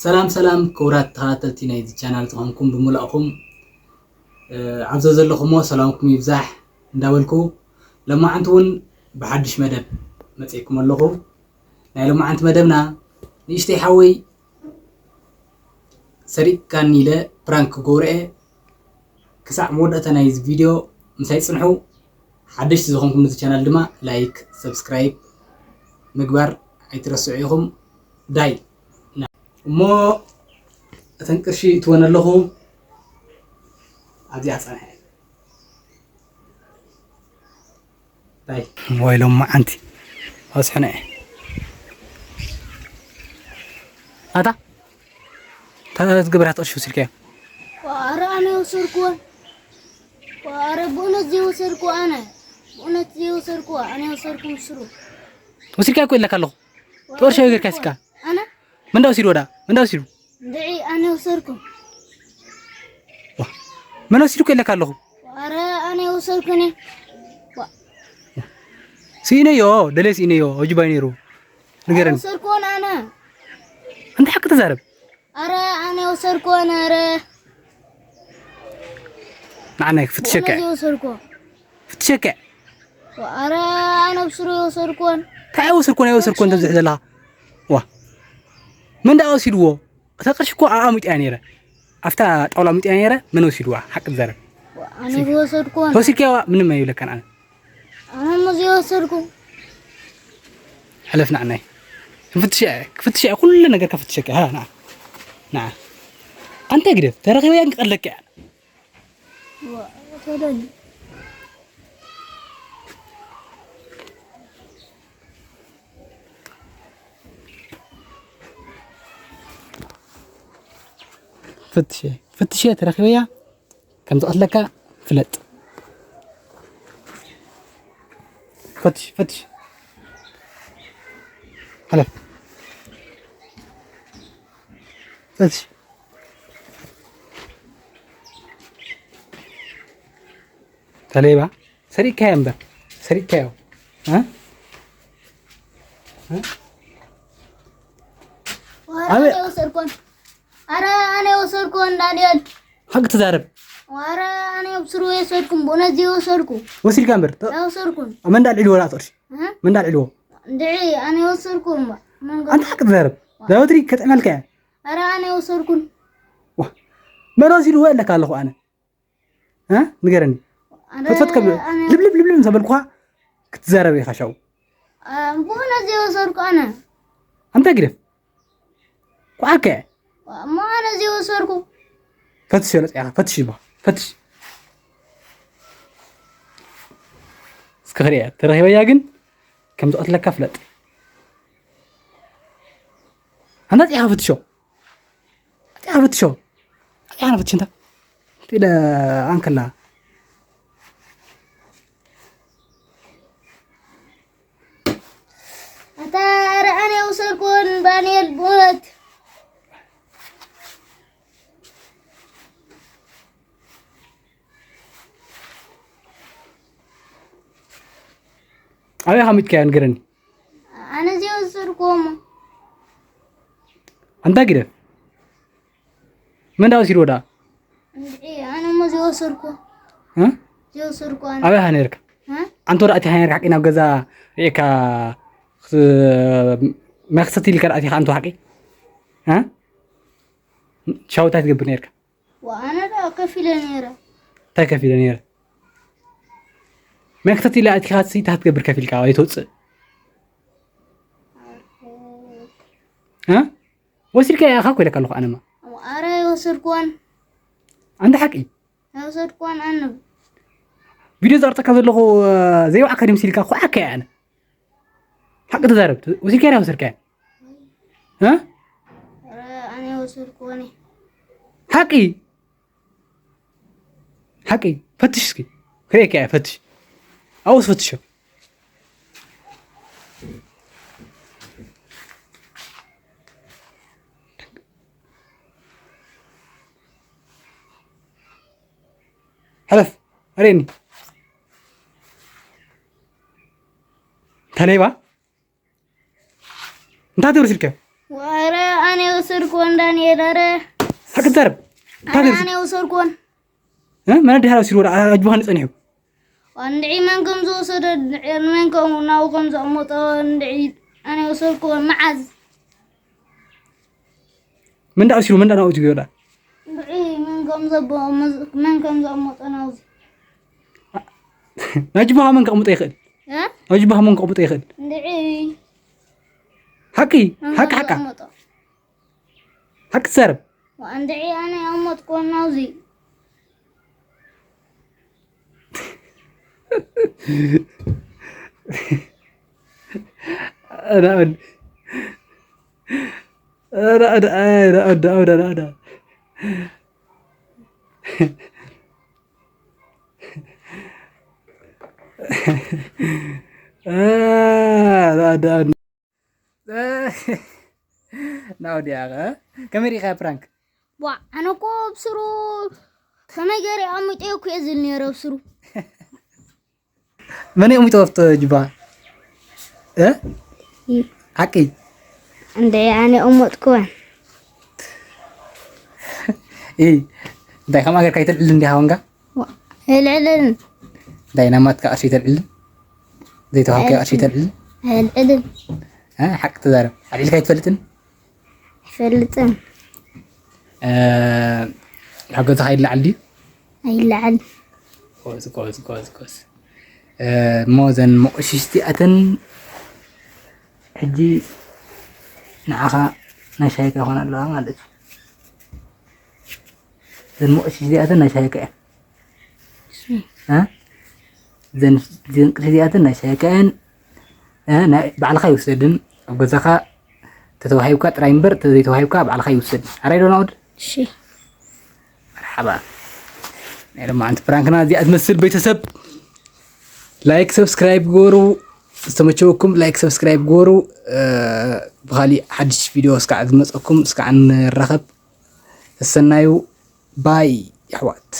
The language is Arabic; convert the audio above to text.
ሰላም ክቡራት ተኸታተልቲ ናይዚ ቻናል ዝኾንኩም ብምልኣኹም ዓብዞ ዘለኹሞ ሰላምኩም ይብዛሕ እንዳበልኩ ለማዓንቲ እውን ብሓድሽ መደብ መፅእኩም ኣለኹ ናይ ለማዓንቲ መደብና ንእሽተይ ሓወይ ሰሪቅካኒ ኢለ ፕራንክ ጎርኤ ክሳዕ መወዳእታ ናይዚ ቪድዮ ምሳይ ፅንሑ ሓድሽቲ ዝኾንኩም ነዚ ቻናል ድማ ላይክ ሰብስክራይብ ምግባር ኣይትረስዑ ኢኹም ዳይ እሞ እተን ቅርሺ ትወነ ኣለኹ ኣብዚኣ ፀንሐ ዳይ ሞባይሎም ማዓንቲ ኣስሕነ ኣታ تزقبرها تقشف سلكها. وأرى أنا وسركوا وأرى بونت زي وسركوا أنا بونت زي وسركوا أنا وسركوا سرو. وسلكها كويل لك الله. تورش يا غير كاسكا. أنا. من داو سيرو دا من داو سيرو. دعي أنا وسركوا. واه من داو سيرو كويل لك الله. وأرى أنا وسركني. سيني يو دليل سيني يو أجيبيني رو. نقرن. وسركوا أنا. أنت حق تزارب. أرى أنا وسركون أرى معناك فتشكع فتشكع وأرى أنا بشرو وسركون تعال وسركون تبزح لها واه من دا أوسيدوه أتقرشكو عامت أنيرة أفتى طاولة أنيرة من أوسيدوه حق الزرب أنا وسركون وسركوا من ما يقول لك أنا مزي وسركون حلفنا عنه فتشكع كل نجار كفتشكع ها نعم نعم أنت قريب ترى غير ينقل لك يعني وتدني فتشي ترى خويا كم تقول لك فلت فتش هلا فتش تليبا سريع كام ده سريع كاو ها أنا وسركون أرى أنا وسركون دانيال حق تزارب وأرى أنا بسرو يسركون بونزي وسركون وسيل كامبر لا وسركون من دال علو ولا طرش من دال علو دعي أنا وسركون أنت حق تزارب لا أدري كتعمل كام أرى أنا وسركون واه ما راسي وين لك الله أنا ها نقرني فتفتك لب نسبلكوا كتزارب يا خشاو بونزي وسركون أنا أنت قريب وعكا ما أنا زي وسركون فتش يا فتش با فتش سكريا ترى هي ياجن كم تقول لك كفلت أنا يا فتشو يا فتشو أنا فتش أنت إلى أنكلا أتارى أنا وسركون باني البولت أنا هم يتكلم قرني أنا زي وسركون أنت قريب من داو سيرو دا أنا ما زي وسركون ها زي وسركون أبي هنيرك ها أنت رأيت هنيرك حقنا بجزا إيكا ما خصتي لك رأيت أنتو حقي ها شو تجيب نيرك وأنا لا كفيل نيرة تكفي نيرة ما خصتي لا أتخاذ تجيب كفيل كاوي توص ها وسيرك يا أخاك ولا كله أنا ما وأرى وسركون عند حقي وسركون أنا فيديو زرتك هذا اللي هو زي وعكريم سيلكا خو حكى أنا حق تزارب وسيرك يا وسيرك ها أنا وسركوني حقي فتشكي هيك يا فتش أوس فتشو حلف أريني تليبا انت هتوري سلكه وأرى أنا وسركون دانيال أرى حق الضرب أنا وسركون ما ندي هذا سيرور أجبهن صنيعه وندعي منكم زوسر منكم وناوكم زمطة وندعي أنا وسركون معز من دعوا سيرور من دعوا تجيولا دعي منكم زمطة ناوزي نجبها من قمط يخل ها نجبها من قمط يخل دعي حكي حك حكا حك سرب وندعي أنا أمتكم ناوزي أنا كاميري خا برانك وا أنا كوب سرو كما جري أمي تيوك يزلني ربسرو من يوم توفت جبا حكي عندي أنا أمتكم إيه داي خما غير كايتل إلن دي هاونغا العلن داي نامات كأشيتل إلن داي توهاو كأشيتل إلن العلن حق تدارب علي كايت فلتن فلتن حق تخيل لعلي أي لعل كوز موزن مؤششتي أتن حجي نعخا نشايك هنا الله مالك زن مؤششتي أتن نشايك زن قشتي أتن نشايك بعد خير يسدن وجزاك تتوهيوك ترايمبر تتوهيوك بعد خير يسدن أريدو نود شي مرحبا لما أنت برانكنا دي أتمثل بيتسب لايك سبسكرايب جورو استمتعوكم لايك سبسكرايب جورو بخالي حدش فيديو اسكع أزمتكم اسكع عن الرخب السنايو باي يا حوات